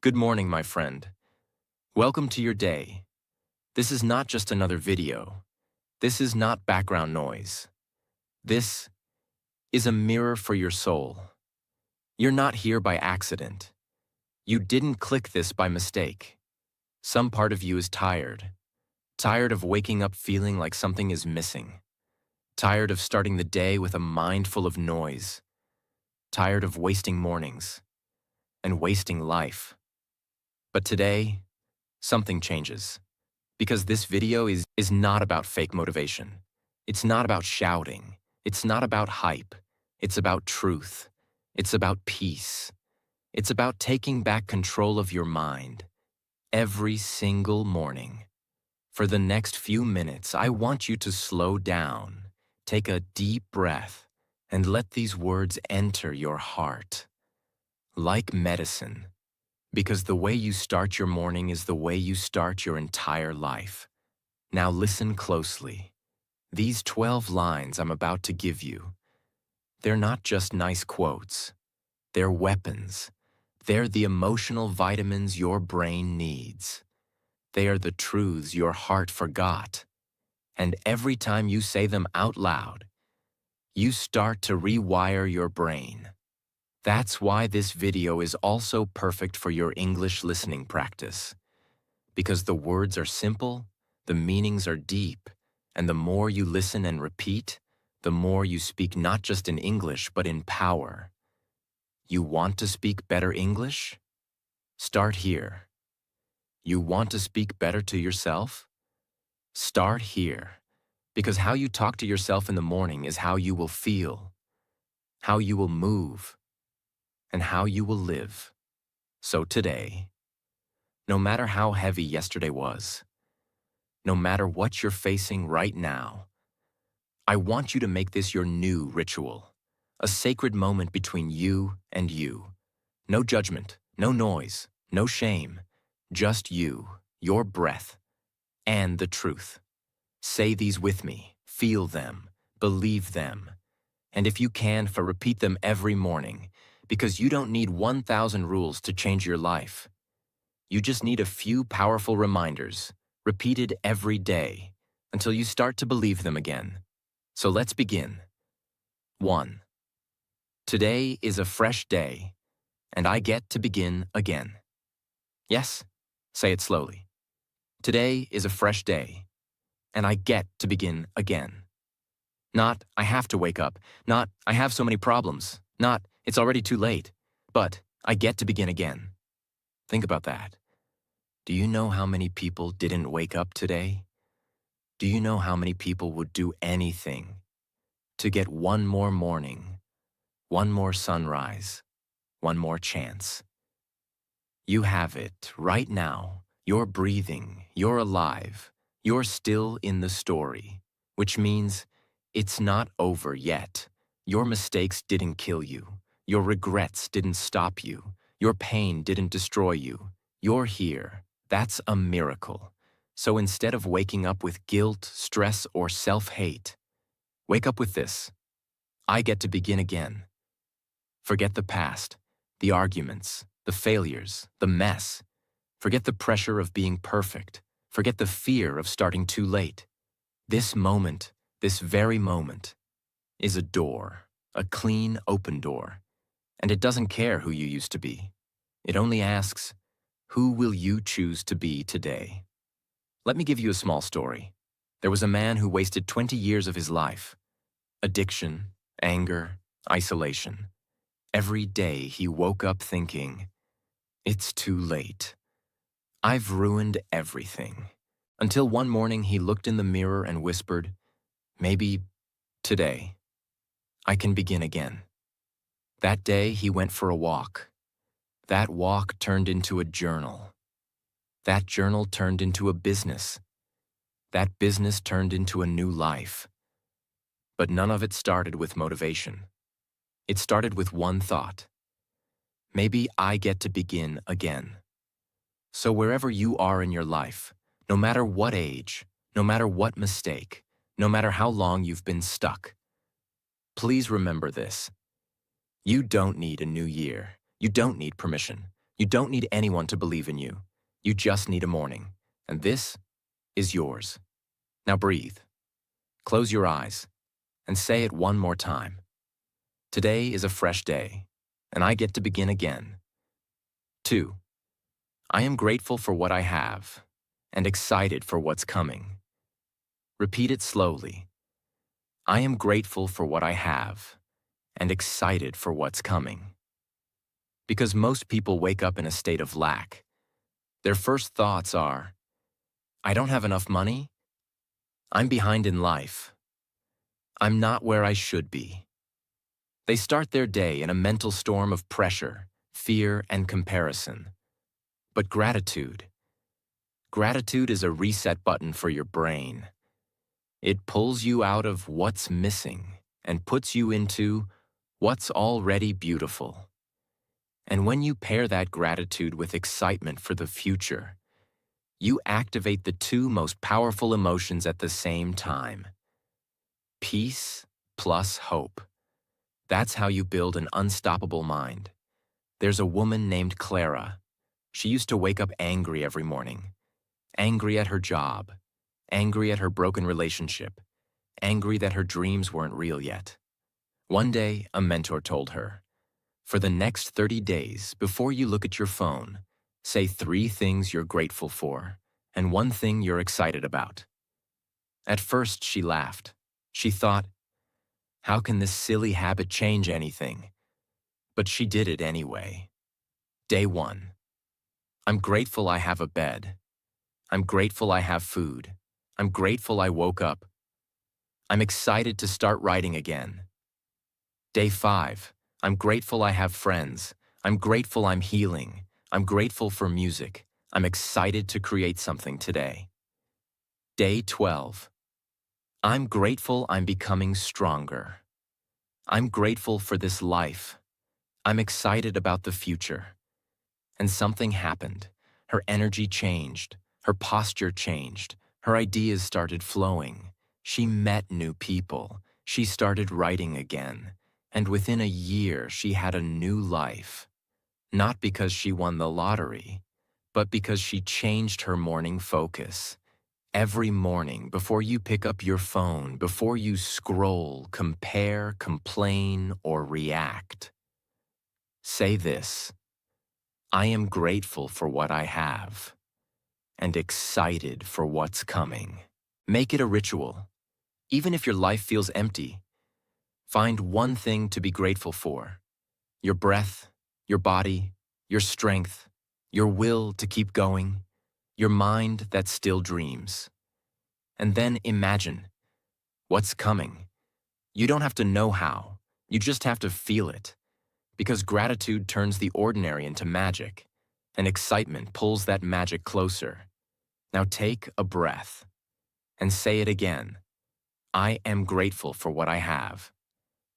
Good morning, my friend. Welcome to your day. This is not just another video. This is not background noise. This is a mirror for your soul. You're not here by accident. You didn't click this by mistake. Some part of you is tired. Tired of waking up feeling like something is missing. Tired of starting the day with a mind full of noise. Tired of wasting mornings and wasting life. But today, something changes. Because this video is not about fake motivation. It's not about shouting. It's not about hype. It's about truth. It's about peace. It's about taking back control of your mind every single morning. For the next few minutes, I want you to slow down, take a deep breath, and let these words enter your heart. Like medicine. Because the way you start your morning is the way you start your entire life. Now listen closely. These 12 lines I'm about to give you, they're not just nice quotes. They're weapons. They're the emotional vitamins your brain needs. They are the truths your heart forgot. And every time you say them out loud, you start to rewire your brain. That's why this video is also perfect for your English listening practice. Because the words are simple, the meanings are deep, and the more you listen and repeat, the more you speak not just in English but in power. You want to speak better English? Start here. You want to speak better to yourself? Start here. Because how you talk to yourself in the morning is how you will feel, how you will move, and how you will live. So today, no matter how heavy yesterday was, no matter what you're facing right now, I want you to make this your new ritual, a sacred moment between you and you. No judgment, no noise, no shame, just you, your breath, and the truth. Say these with me, feel them, believe them, and if you can, repeat them every morning, because you don't need 1,000 rules to change your life. You just need a few powerful reminders, repeated every day, until you start to believe them again. So let's begin. 1. Today is a fresh day, and I get to begin again. Yes, say it slowly. Today is a fresh day, and I get to begin again. Not, I have to wake up. Not, I have so many problems. Not, it's already too late. But, I get to begin again. Think about that. Do you know how many people didn't wake up today? Do you know how many people would do anything to get one more morning, one more sunrise, one more chance? You have it right now. You're breathing. You're alive. You're still in the story, which means it's not over yet. Your mistakes didn't kill you. Your regrets didn't stop you. Your pain didn't destroy you. You're here. That's a miracle. So instead of waking up with guilt, stress, or self-hate, wake up with this. I get to begin again. Forget the past, the arguments, the failures, the mess. Forget the pressure of being perfect. Forget the fear of starting too late. This moment, this very moment, is a door, a clean, open door. And it doesn't care who you used to be. It only asks, who will you choose to be today? Let me give you a small story. There was a man who wasted 20 years of his life. Addiction, anger, isolation. Every day he woke up thinking, it's too late. I've ruined everything. Until one morning he looked in the mirror and whispered, maybe today, I can begin again. That day he went for a walk. That walk turned into a journal. That journal turned into a business. That business turned into a new life. But none of it started with motivation. It started with one thought. Maybe I get to begin again. So wherever you are in your life, no matter what age, no matter what mistake, no matter how long you've been stuck, please remember this. You don't need a new year. You don't need permission. You don't need anyone to believe in you. You just need a morning. And this is yours. Now breathe. Close your eyes and say it one more time. Today is a fresh day, and I get to begin again. 2. I am grateful for what I have and excited for what's coming. Repeat it slowly. I am grateful for what I have and excited for what's coming. Because most people wake up in a state of lack. Their first thoughts are, I don't have enough money. I'm behind in life. I'm not where I should be. They start their day in a mental storm of pressure, fear, and comparison. But gratitude is a reset button for your brain. It pulls you out of what's missing and puts you into what's already beautiful. And when you pair that gratitude with excitement for the future, you activate the two most powerful emotions at the same time. Peace plus hope. That's how you build an unstoppable mind. There's a woman named Clara. She used to wake up angry every morning. Angry at her job. Angry at her broken relationship. Angry that her dreams weren't real yet. One day, a mentor told her, for the next 30 days, before you look at your phone, say 3 things you're grateful for and 1 thing you're excited about. At first, she laughed. She thought, how can this silly habit change anything? But she did it anyway. Day 1. I'm grateful I have a bed. I'm grateful I have food. I'm grateful I woke up. I'm excited to start writing again. Day 5. I'm grateful I have friends. I'm grateful I'm healing. I'm grateful for music. I'm excited to create something today. Day 12. I'm grateful I'm becoming stronger. I'm grateful for this life. I'm excited about the future. And something happened. Her energy changed. Her posture changed. Her ideas started flowing. She met new people. She started writing again. And within a year, she had a new life. Not because she won the lottery, but because she changed her morning focus. Every morning, before you pick up your phone, before you scroll, compare, complain, or react, say this: I am grateful for what I have and excited for what's coming. Make it a ritual. Even if your life feels empty, find one thing to be grateful for: your breath, your body, your strength, your will to keep going, your mind that still dreams. And then imagine what's coming. You don't have to know how, you just have to feel it. Because gratitude turns the ordinary into magic, and excitement pulls that magic closer. Now take a breath and say it again. I am grateful for what I have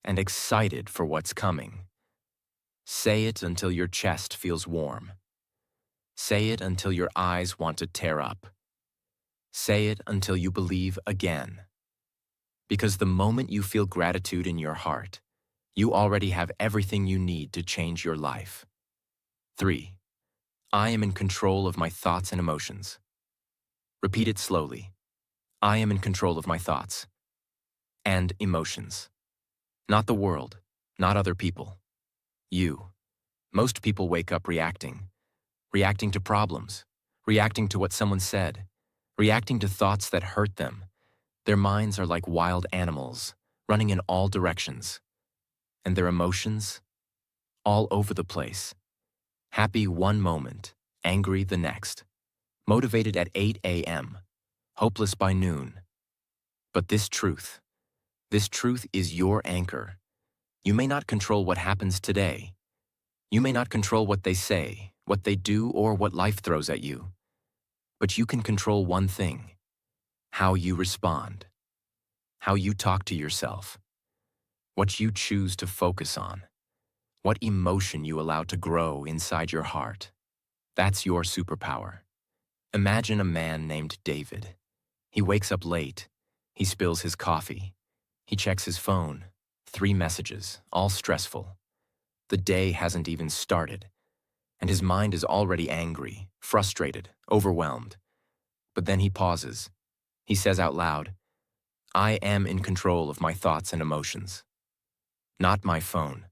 and excited for what's coming. Say it until your chest feels warm. Say it until your eyes want to tear up. Say it until you believe again. Because the moment you feel gratitude in your heart, you already have everything you need to change your life. 3. I am in control of my thoughts and emotions. Repeat it slowly. I am in control of my thoughts and emotions. Not the world, not other people. You. Most people wake up reacting to problems, reacting to what someone said, reacting to thoughts that hurt them. Their minds are like wild animals, running in all directions. And their emotions? All over the place. Happy one moment, angry the next. Motivated at 8 a.m., hopeless by noon. But this truth is your anchor. You may not control what happens today. You may not control what they say, what they do, or what life throws at you. But you can control one thing: how you respond, how you talk to yourself, what you choose to focus on, what emotion you allow to grow inside your heart. That's your superpower. Imagine a man named David. He wakes up late. He spills his coffee. He checks his phone. 3 messages, all stressful. The day hasn't even started. and his mind is already angry, frustrated, overwhelmed. But then he pauses. He says out loud, I am in control of my thoughts and emotions. Not my phone.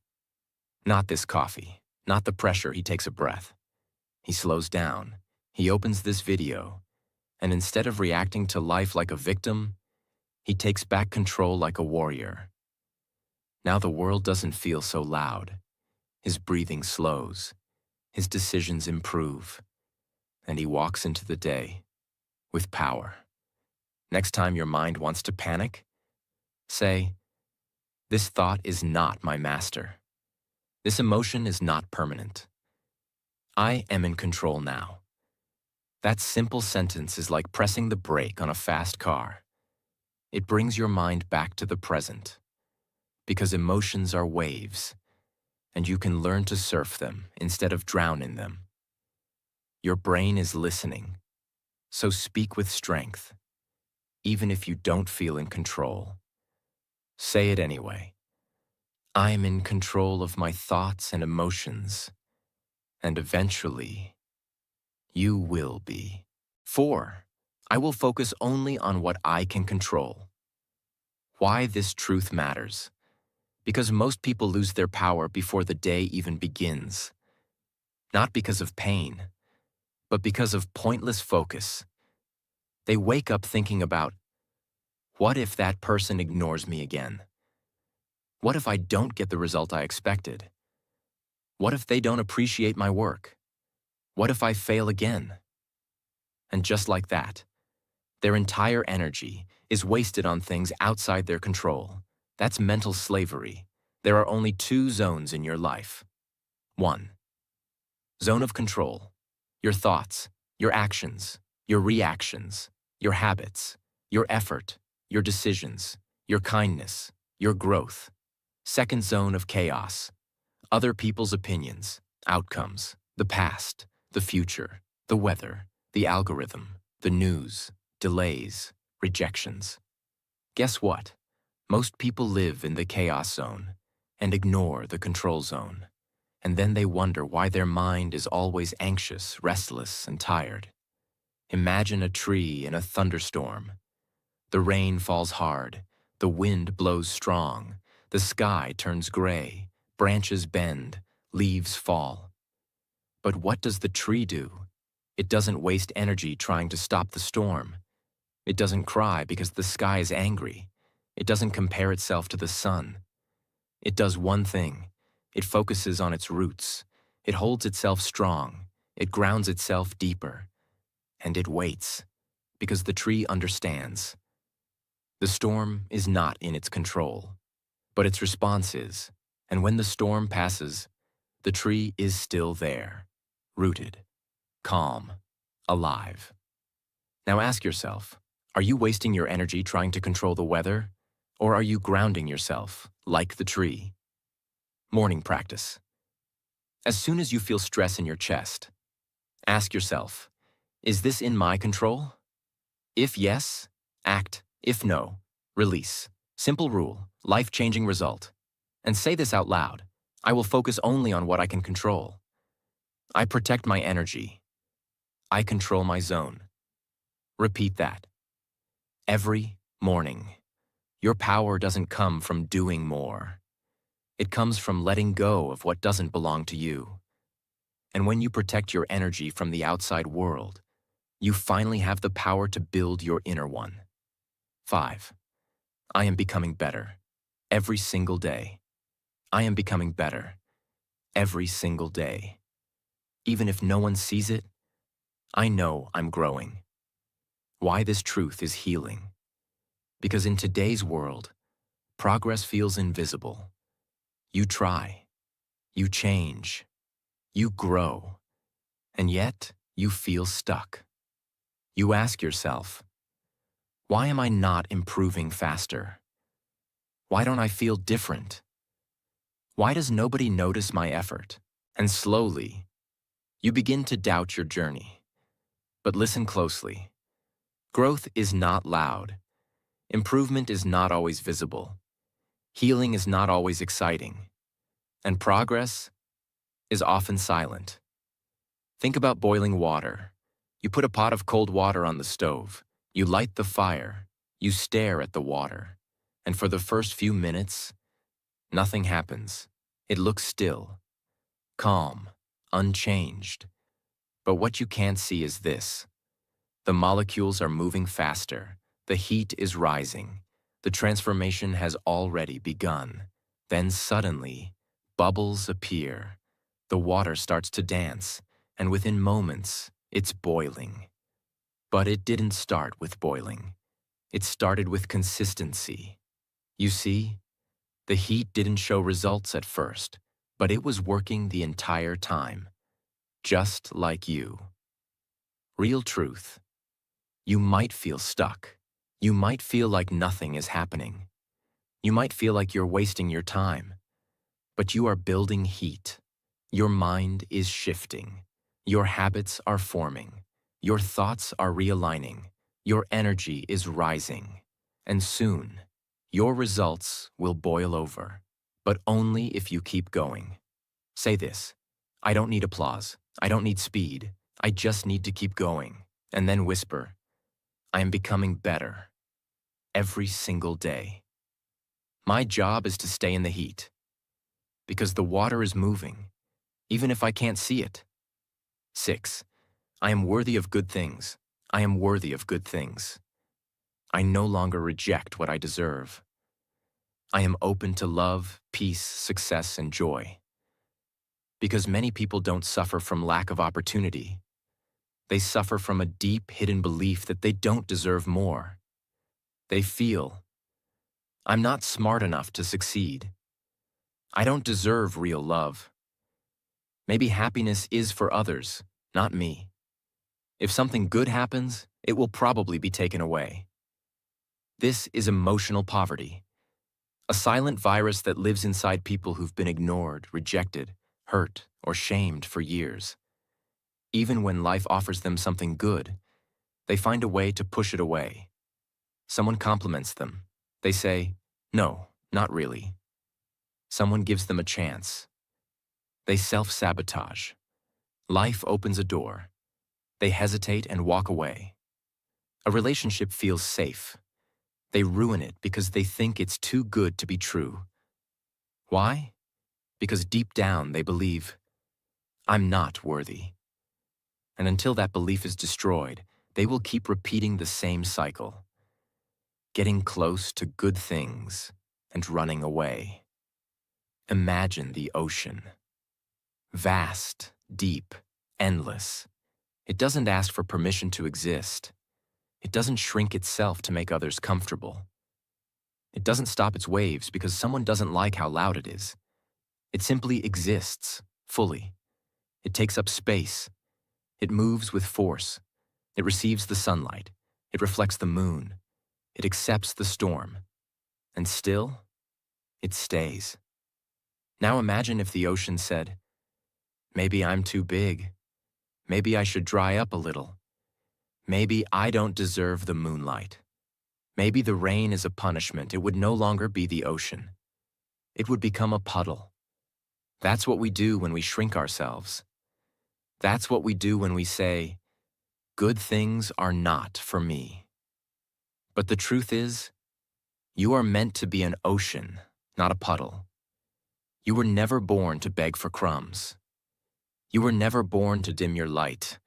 Not this coffee. Not the pressure. He takes a breath. He slows down. He opens this video. And instead of reacting to life like a victim, he takes back control like a warrior. Now the world doesn't feel so loud. His breathing slows. His decisions improve. And he walks into the day with power. Next time your mind wants to panic, say, this thought is not my master. This emotion is not permanent. I am in control now. That simple sentence is like pressing the brake on a fast car. It brings your mind back to the present, because emotions are waves, and you can learn to surf them instead of drown in them. Your brain is listening, so speak with strength, even if you don't feel in control. Say it anyway. I am in control of my thoughts and emotions, and eventually, you will be. 4. I will focus only on what I can control. Why this truth matters? Because most people lose their power before the day even begins. Not because of pain, but because of pointless focus. They wake up thinking about, what if that person ignores me again? What if I don't get the result I expected? What if they don't appreciate my work? What if I fail again? And just like that, their entire energy is wasted on things outside their control. That's mental slavery. There are only 2 zones in your life. 1. Zone of control. Your thoughts, your actions, your reactions, your habits, your effort, your decisions, your kindness, your growth. Second zone of chaos. Other people's opinions, outcomes, the past, the future, the weather, the algorithm, the news, delays, rejections. Guess what? Most people live in the chaos zone and ignore the control zone. And then they wonder why their mind is always anxious, restless, and tired. Imagine a tree in a thunderstorm. The rain falls hard, the wind blows strong, the sky turns gray, branches bend, leaves fall. But what does the tree do? It doesn't waste energy trying to stop the storm. It doesn't cry because the sky is angry. It doesn't compare itself to the sun. It does one thing. It focuses on its roots. It holds itself strong. It grounds itself deeper. And it waits, because the tree understands. The storm is not in its control, but its response is. And when the storm passes, the tree is still there, rooted, calm, alive. Now ask yourself, are you wasting your energy trying to control the weather? Or are you grounding yourself, like the tree? Morning practice. As soon as you feel stress in your chest, ask yourself, is this in my control? If yes, act. If no, release. Simple rule, life-changing result. And say this out loud. I will focus only on what I can control. I protect my energy. I control my zone. Repeat that. Every morning. Your power doesn't come from doing more. It comes from letting go of what doesn't belong to you. And when you protect your energy from the outside world, you finally have the power to build your inner one. 5. I am becoming better every single day. I am becoming better every single day. Even if no one sees it, I know I'm growing. Why this truth is healing? Because in today's world, progress feels invisible. You try, you change, you grow, and yet you feel stuck. You ask yourself, why am I not improving faster? Why don't I feel different? Why does nobody notice my effort? And slowly, you begin to doubt your journey. But listen closely. Growth is not loud. Improvement is not always visible. Healing is not always exciting. And progress is often silent. Think about boiling water. You put a pot of cold water on the stove. You light the fire. You stare at the water. And for the first few minutes, nothing happens. It looks still, calm, unchanged. But what you can't see is this. The molecules are moving faster. The heat is rising. The transformation has already begun. Then suddenly, bubbles appear. The water starts to dance, and within moments, it's boiling. But it didn't start with boiling. It started with consistency. You see, the heat didn't show results at first, but it was working the entire time, just like you. Real truth. You might feel stuck. You might feel like nothing is happening. You might feel like you're wasting your time. But you are building heat. Your mind is shifting. Your habits are forming. Your thoughts are realigning. Your energy is rising. And soon, your results will boil over. But only if you keep going. Say this: I don't need applause. I don't need speed. I just need to keep going. And then whisper, I am becoming better. Every single day. My job is to stay in the heat. Because the water is moving, even if I can't see it. 6. I am worthy of good things. I am worthy of good things. I no longer reject what I deserve. I am open to love, peace, success, and joy. Because many people don't suffer from lack of opportunity. They suffer from a deep, hidden belief that they don't deserve more. They feel, I'm not smart enough to succeed. I don't deserve real love. Maybe happiness is for others, not me. If something good happens, it will probably be taken away. This is emotional poverty, a silent virus that lives inside people who've been ignored, rejected, hurt, or shamed for years. Even when life offers them something good, they find a way to push it away. Someone compliments them. They say, no, not really. Someone gives them a chance. They self-sabotage. Life opens a door. They hesitate and walk away. A relationship feels safe. They ruin it because they think it's too good to be true. Why? Because deep down they believe, I'm not worthy. And until that belief is destroyed, they will keep repeating the same cycle. Getting close to good things and running away. Imagine the ocean. Vast, deep, endless. It doesn't ask for permission to exist. It doesn't shrink itself to make others comfortable. It doesn't stop its waves because someone doesn't like how loud it is. It simply exists, fully. It takes up space. It moves with force. It receives the sunlight. It reflects the moon. It accepts the storm. And still, it stays. Now imagine if the ocean said, maybe I'm too big. Maybe I should dry up a little. Maybe I don't deserve the moonlight. Maybe the rain is a punishment. It would no longer be the ocean. It would become a puddle. That's what we do when we shrink ourselves. That's what we do when we say, good things are not for me. But the truth is, you are meant to be an ocean, not a puddle. You were never born to beg for crumbs. You were never born to dim your light.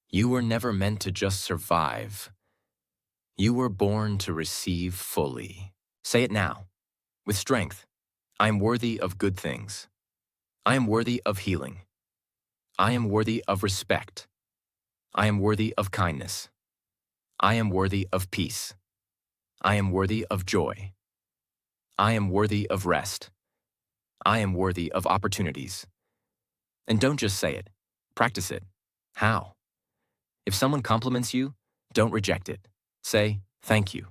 You were never meant to just survive. You were born to receive fully. Say it now, with strength. I am worthy of good things. I am worthy of healing. I am worthy of respect. I am worthy of kindness. I am worthy of peace. I am worthy of joy. I am worthy of rest. I am worthy of opportunities. And don't just say it, practice it. How? If someone compliments you, don't reject it. Say, thank you.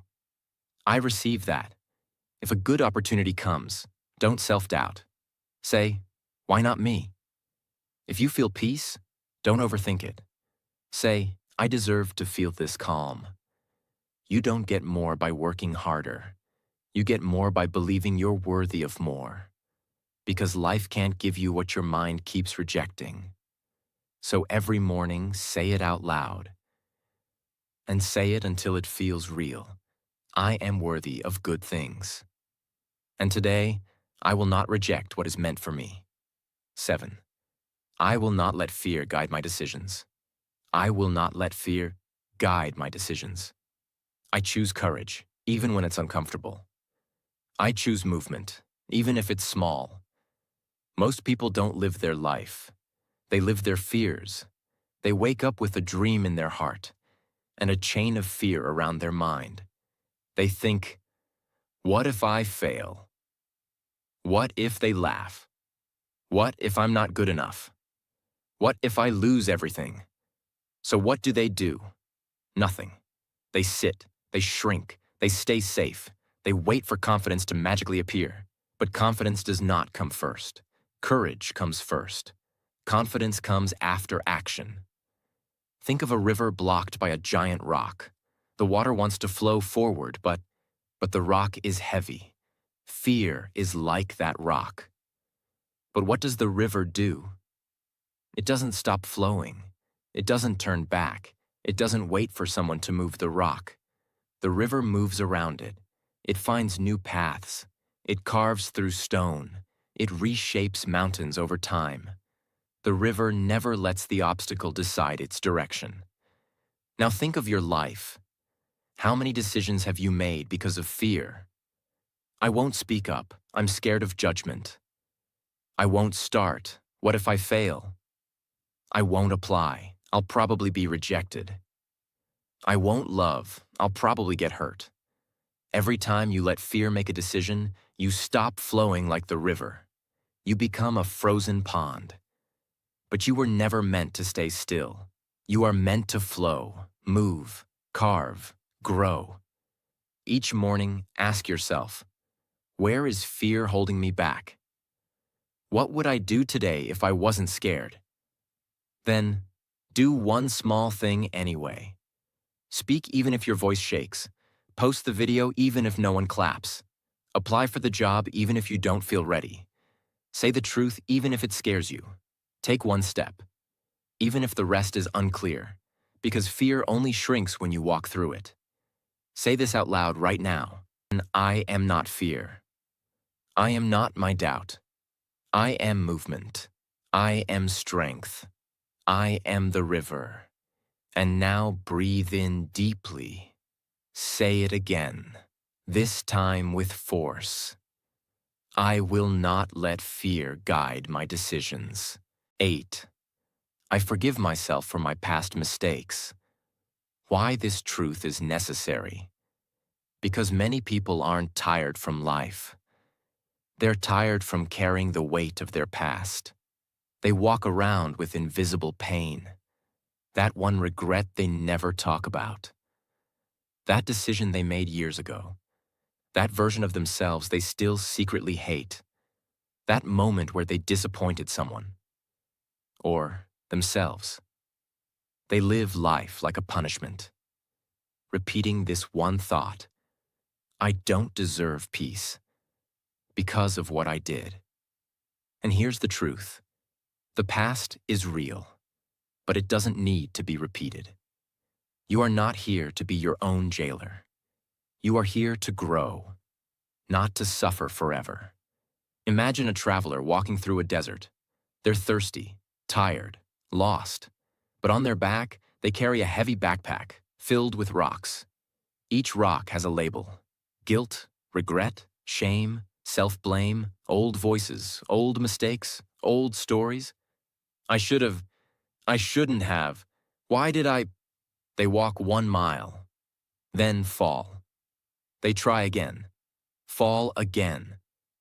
I receive that. If a good opportunity comes, don't self-doubt. Say, why not me? If you feel peace, don't overthink it. Say, I deserve to feel this calm. You don't get more by working harder. You get more by believing you're worthy of more. Because life can't give you what your mind keeps rejecting. So every morning, say it out loud, and say it until it feels real. I am worthy of good things. And today, I will not reject what is meant for me. 7. I will not let fear guide my decisions. I will not let fear guide my decisions. I choose courage, even when it's uncomfortable. I choose movement, even if it's small. Most people don't live their life. They live their fears. They wake up with a dream in their heart and a chain of fear around their mind. They think, what if I fail? What if they laugh? What if I'm not good enough? What if I lose everything? So what do? Nothing. They sit, they shrink, they stay safe. They wait for confidence to magically appear. But confidence does not come first. Courage comes first. Confidence comes after action. Think of a river blocked by a giant rock. The water wants to flow forward, but the rock is heavy. Fear is like that rock. But what does the river do? It doesn't stop flowing. It doesn't turn back. It doesn't wait for someone to move the rock. The river moves around it. It finds new paths. It carves through stone. It reshapes mountains over time. The river never lets the obstacle decide its direction. Now think of your life. How many decisions have you made because of fear? I won't speak up. I'm scared of judgment. I won't start. What if I fail? I won't apply. I'll probably be rejected. I won't love. I'll probably get hurt. Every time you let fear make a decision, you stop flowing like the river. You become a frozen pond. But you were never meant to stay still. You are meant to flow, move, carve, grow. Each morning, ask yourself, where is fear holding me back? What would I do today if I wasn't scared? Then, do one small thing anyway. Speak even if your voice shakes. Post the video even if no one claps. Apply for the job even if you don't feel ready. Say the truth even if it scares you. Take one step, even if the rest is unclear, because fear only shrinks when you walk through it. Say this out loud right now. I am not fear. I am not my doubt. I am movement. I am strength. I am the river. And now breathe in deeply. Say it again, this time with force. I will not let fear guide my decisions. 8. I forgive myself for my past mistakes. Why this truth is necessary? Because many people aren't tired from life. They're tired from carrying the weight of their past. They walk around with invisible pain. That one regret they never talk about. That decision they made years ago. That version of themselves they still secretly hate. That moment where they disappointed someone. Or themselves. They live life like a punishment, repeating this one thought: I don't deserve peace because of what I did. And here's the truth. The past is real, but it doesn't need to be repeated. You are not here to be your own jailer. You are here to grow, not to suffer forever. Imagine a traveler walking through a desert. They're thirsty, tired, lost, but on their back, they carry a heavy backpack filled with rocks. Each rock has a label: guilt, regret, shame, self-blame, old voices, old mistakes, old stories. I shouldn't have. Why did I? They walk 1 mile, then fall. They try again, fall again.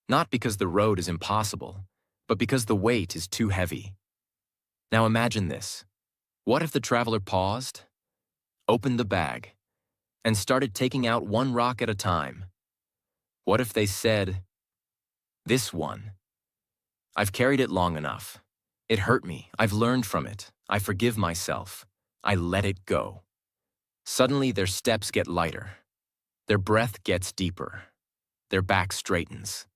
Not because the road is impossible, but because the weight is too heavy. Now imagine this. What if the traveler paused, opened the bag, and started taking out one rock at a time? What if they said, this one, I've carried it long enough. It hurt me. I've learned from it. I forgive myself. I let it go. Suddenly their steps get lighter. Their breath gets deeper. Their back straightens.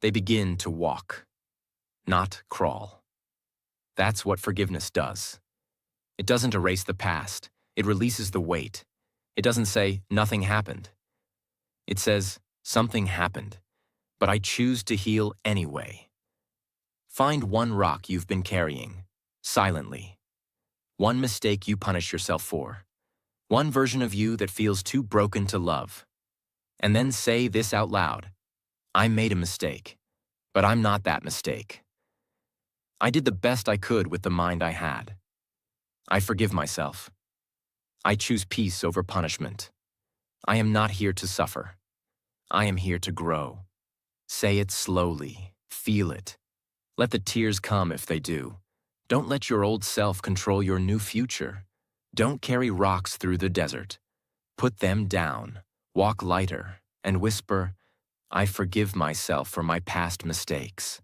They begin to walk, not crawl. That's what forgiveness does. It doesn't erase the past. It releases the weight. It doesn't say, nothing happened. It says, something happened, but I choose to heal anyway. Find one rock you've been carrying, silently. One mistake you punish yourself for. One version of you that feels too broken to love. And then say this out loud. I made a mistake, but I'm not that mistake. I did the best I could with the mind I had. I forgive myself. I choose peace over punishment. I am not here to suffer. I am here to grow. Say it slowly. Feel it. Let the tears come if they do. Don't let your old self control your new future. Don't carry rocks through the desert. Put them down. Walk lighter and whisper, I forgive myself for my past mistakes.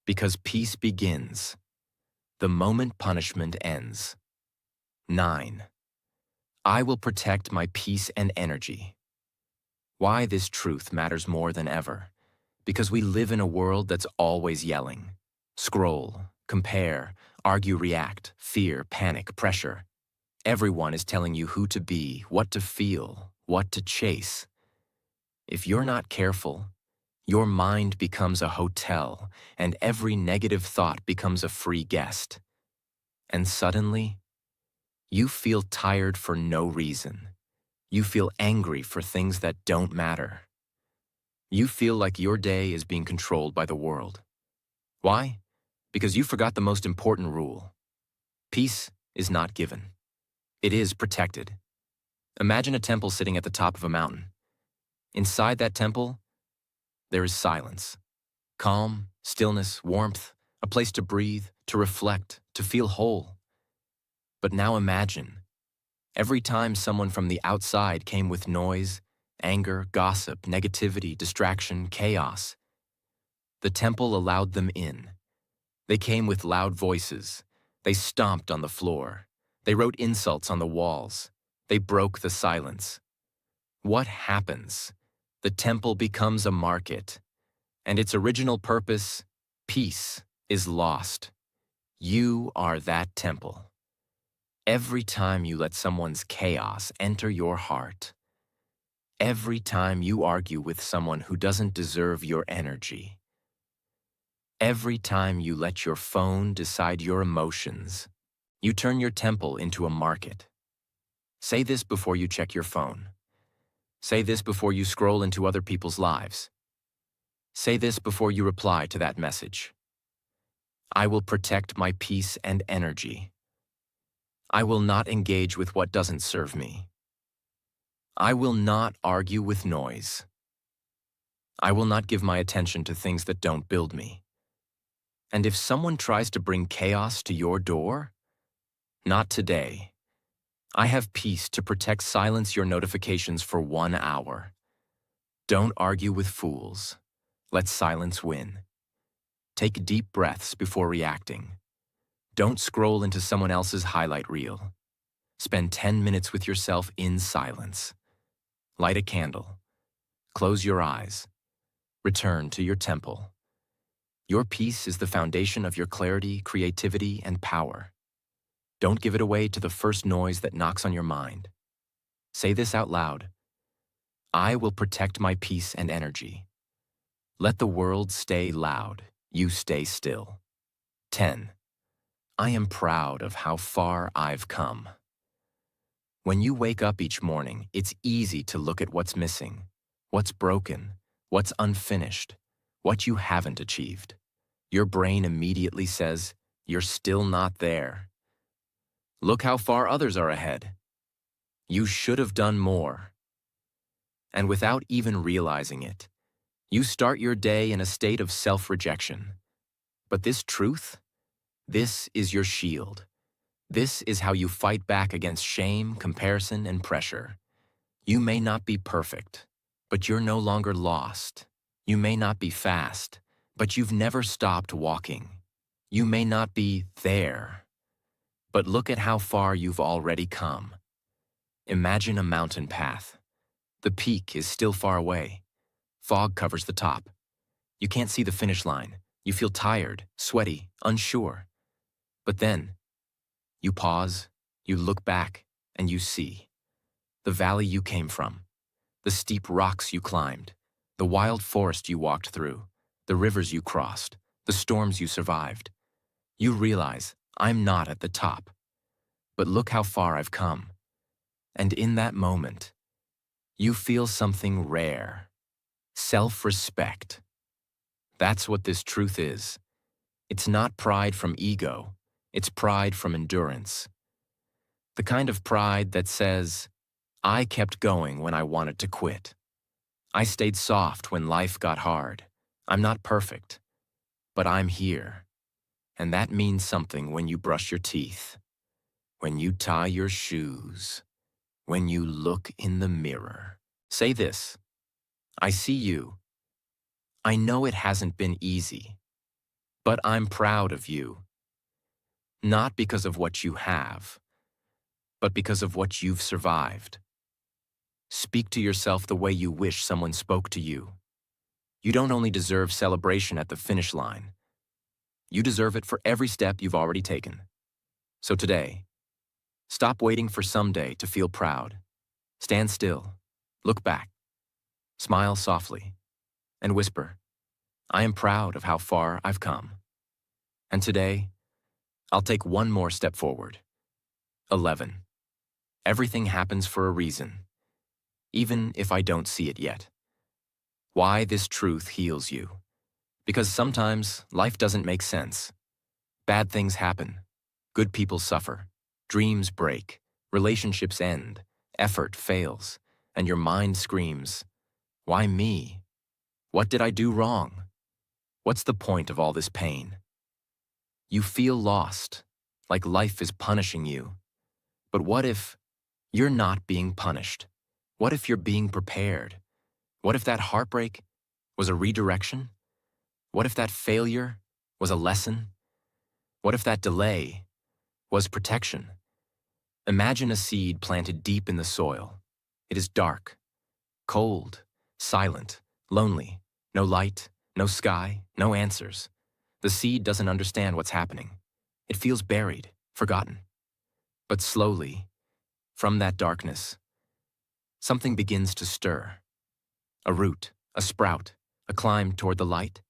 Because peace begins the moment punishment ends. 9. I will protect my peace and energy. Why this truth matters more than ever. Because we live in a world that's always yelling. Scroll, compare, argue, react, fear, panic, pressure. Everyone is telling you who to be, what to feel, what to chase. If you're not careful, your mind becomes a hotel, and every negative thought becomes a free guest. And suddenly, you feel tired for no reason. You feel angry for things that don't matter. You feel like your day is being controlled by the world. Why? Because you forgot the most important rule. Peace is not given. It is protected. Imagine a temple sitting at the top of a mountain. Inside that temple, there is silence. Calm, stillness, warmth, a place to breathe, to reflect, to feel whole. But now imagine, every time someone from the outside came with noise, anger, gossip, negativity, distraction, chaos, the temple allowed them in. They came with loud voices. They stomped on the floor. They wrote insults on the walls. They broke the silence. What happens? The temple becomes a market, and its original purpose, peace, is lost. You are that temple. Every time you let someone's chaos enter your heart, every time you argue with someone who doesn't deserve your energy, every time you let your phone decide your emotions, you turn your temple into a market. Say this before you check your phone. Say this before you scroll into other people's lives. Say this before you reply to that message. I will protect my peace and energy. I will not engage with what doesn't serve me. I will not argue with noise. I will not give my attention to things that don't build me. And if someone tries to bring chaos to your door, not today. I have peace to silence your notifications for 1 hour. Don't argue with fools. Let silence win. Take deep breaths before reacting. Don't scroll into someone else's highlight reel. Spend 10 minutes with yourself in silence. Light a candle. Close your eyes. Return to your temple. Your peace is the foundation of your clarity, creativity, and power. Don't give it away to the first noise that knocks on your mind. Say this out loud. I will protect my peace and energy. Let the world stay loud. You stay still. 10. I am proud of how far I've come. When you wake up each morning, it's easy to look at what's missing, what's broken, what's unfinished, what you haven't achieved. Your brain immediately says, you're still not there. Look how far others are ahead. You should have done more. And without even realizing it, you start your day in a state of self-rejection. But this truth, this is your shield. This is how you fight back against shame, comparison, and pressure. You may not be perfect, but you're no longer lost. You may not be fast, but you've never stopped walking. You may not be there, but look at how far you've already come. Imagine a mountain path. The peak is still far away. Fog covers the top. You can't see the finish line. You feel tired, sweaty, unsure. But then, you pause, you look back, and you see the valley you came from, the steep rocks you climbed, the wild forest you walked through, the rivers you crossed, the storms you survived. You realize, I'm not at the top, but look how far I've come. And in that moment, you feel something rare: self-respect. That's what this truth is. It's not pride from ego, it's pride from endurance. The kind of pride that says, I kept going when I wanted to quit. I stayed soft when life got hard. I'm not perfect, but I'm here. And that means something when you brush your teeth, when you tie your shoes, when you look in the mirror. Say this: I see you. I know it hasn't been easy, but I'm proud of you. Not because of what you have, but because of what you've survived. Speak to yourself the way you wish someone spoke to you. You don't only deserve celebration at the finish line, you deserve it for every step you've already taken. So today, stop waiting for someday to feel proud. Stand still, look back, smile softly, and whisper, I am proud of how far I've come. And today, I'll take one more step forward. 11. Everything happens for a reason, even if I don't see it yet. Why this truth heals you. Because sometimes life doesn't make sense. Bad things happen. Good people suffer. Dreams break. Relationships end. Effort fails. And your mind screams, why me? What did I do wrong? What's the point of all this pain? You feel lost, like life is punishing you. But what if you're not being punished? What if you're being prepared? What if that heartbreak was a redirection? What if that failure was a lesson? What if that delay was protection? Imagine a seed planted deep in the soil. It is dark, cold, silent, lonely, no light, no sky, no answers. The seed doesn't understand what's happening. It feels buried, forgotten. But slowly, from that darkness, something begins to stir. A root, a sprout, a climb toward the light.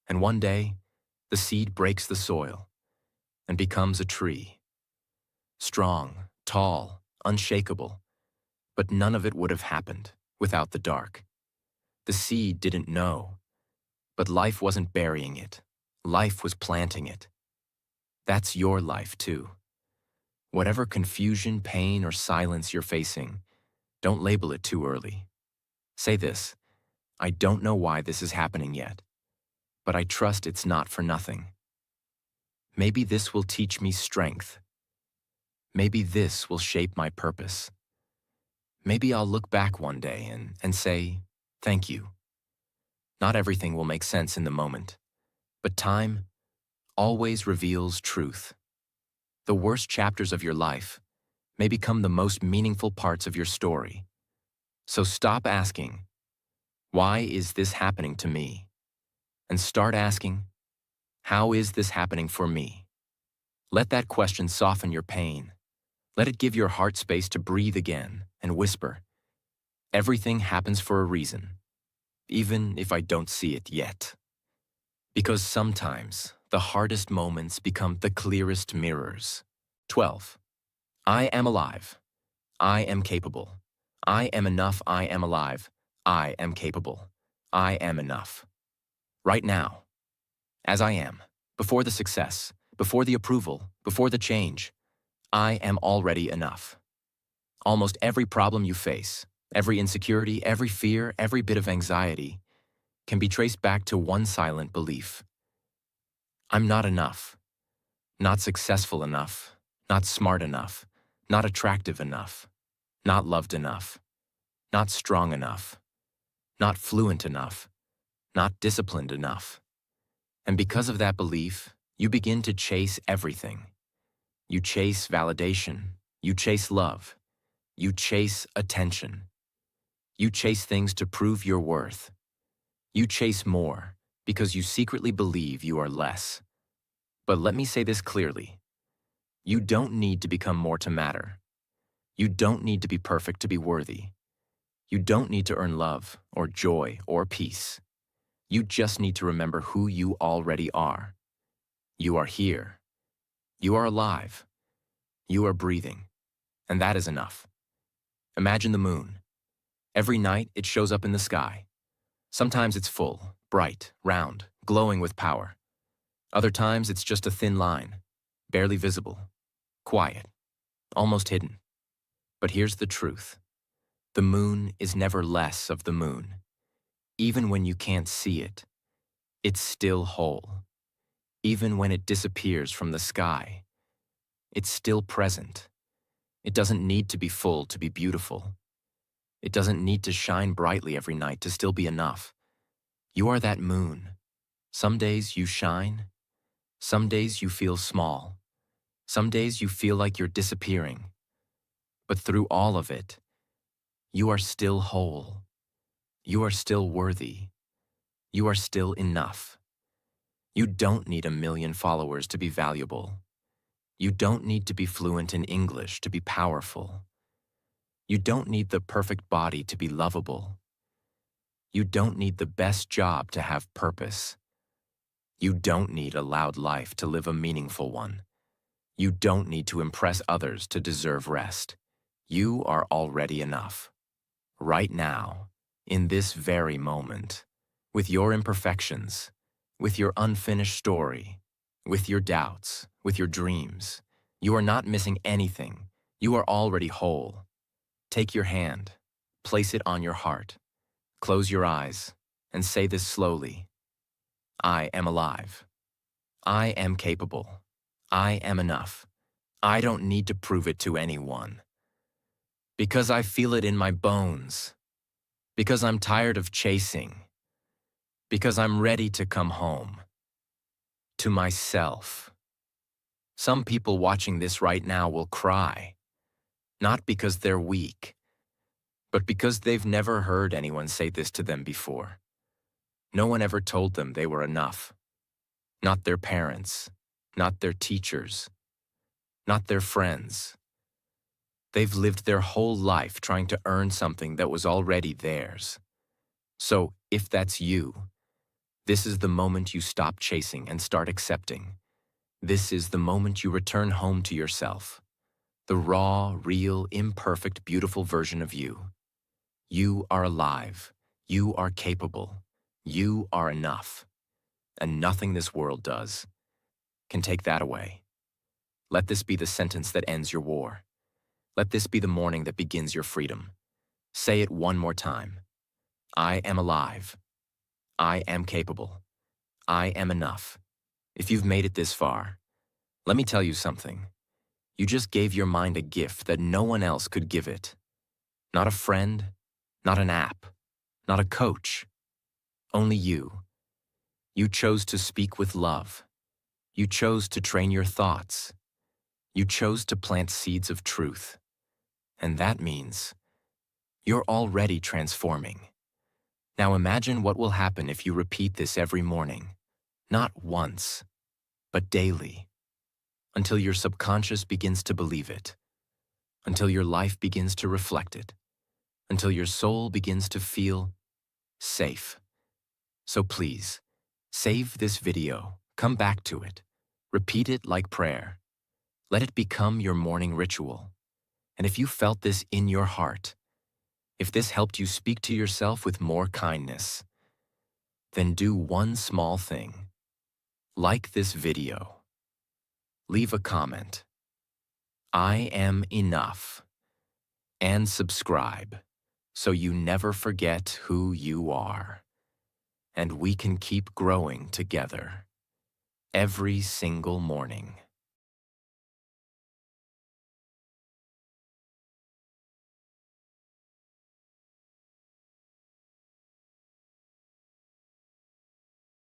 And one day, the seed breaks the soil and becomes a tree. Strong, tall, unshakable. But none of it would have happened without the dark. The seed didn't know, but life wasn't burying it. Life was planting it. That's your life too. Whatever confusion, pain, or silence you're facing, don't label it too early. Say this: I don't know why this is happening yet, but I trust it's not for nothing. Maybe this will teach me strength. Maybe this will shape my purpose. Maybe I'll look back one day and say, thank you. Not everything will make sense in the moment, but time always reveals truth. The worst chapters of your life may become the most meaningful parts of your story. So stop asking, why is this happening to me? And start asking, how is this happening for me? Let that question soften your pain. Let it give your heart space to breathe again and whisper, everything happens for a reason, even if I don't see it yet. Because sometimes the hardest moments become the clearest mirrors. 12. I am alive. I am capable. I am enough. I am alive. I am capable. I am enough. Right now, as I am, before the success, before the approval, before the change, I am already enough. Almost every problem you face, every insecurity, every fear, every bit of anxiety can be traced back to one silent belief. I'm not enough. Not successful enough. Not smart enough. Not attractive enough. Not loved enough. Not strong enough. Not fluent enough. Not disciplined enough. And because of that belief, you begin to chase everything. You chase validation. You chase love. You chase attention. You chase things to prove your worth. You chase more because you secretly believe you are less. But let me say this clearly. You don't need to become more to matter. You don't need to be perfect to be worthy. You don't need to earn love or joy or peace. You just need to remember who you already are. You are here. You are alive. You are breathing. And that is enough. Imagine the moon. Every night it shows up in the sky. Sometimes it's full, bright, round, glowing with power. Other times it's just a thin line, barely visible, quiet, almost hidden. But here's the truth. The moon is never less of the moon. Even when you can't see it, it's still whole. Even when it disappears from the sky, it's still present. It doesn't need to be full to be beautiful. It doesn't need to shine brightly every night to still be enough. You are that moon. Some days you shine. Some days you feel small. Some days you feel like you're disappearing. But through all of it, you are still whole. You are still worthy. You are still enough. You don't need 1,000,000 followers to be valuable. You don't need to be fluent in English to be powerful. You don't need the perfect body to be lovable. You don't need the best job to have purpose. You don't need a loud life to live a meaningful one. You don't need to impress others to deserve rest. You are already enough. Right now, in this very moment, with your imperfections, with your unfinished story, with your doubts, with your dreams, you are not missing anything. You are already whole. Take your hand, place it on your heart, close your eyes, and say this slowly. I am alive. I am capable. I am enough. I don't need to prove it to anyone. Because I feel it in my bones. Because I'm tired of chasing. Because I'm ready to come home. To myself. Some people watching this right now will cry. Not because they're weak, but because they've never heard anyone say this to them before. No one ever told them they were enough. Not their parents, not their teachers, not their friends. They've lived their whole life trying to earn something that was already theirs. So, if that's you, this is the moment you stop chasing and start accepting. This is the moment you return home to yourself. The raw, real, imperfect, beautiful version of you. You are alive. You are capable. You are enough. And nothing this world does can take that away. Let this be the sentence that ends your war. Let this be the morning that begins your freedom. Say it one more time. I am alive. I am capable. I am enough. If you've made it this far, let me tell you something. You just gave your mind a gift that no one else could give it. Not a friend, not an app, not a coach. Only you. You chose to speak with love. You chose to train your thoughts. You chose to plant seeds of truth. And that means you're already transforming. Now imagine what will happen if you repeat this every morning. Not once, but daily. Until your subconscious begins to believe it. Until your life begins to reflect it. Until your soul begins to feel safe. So please, save this video, come back to it, repeat it like prayer. Let it become your morning ritual. And if you felt this in your heart, if this helped you speak to yourself with more kindness, then do one small thing. Like this video. Leave a comment. I am enough. And subscribe so you never forget who you are. And we can keep growing together every single morning.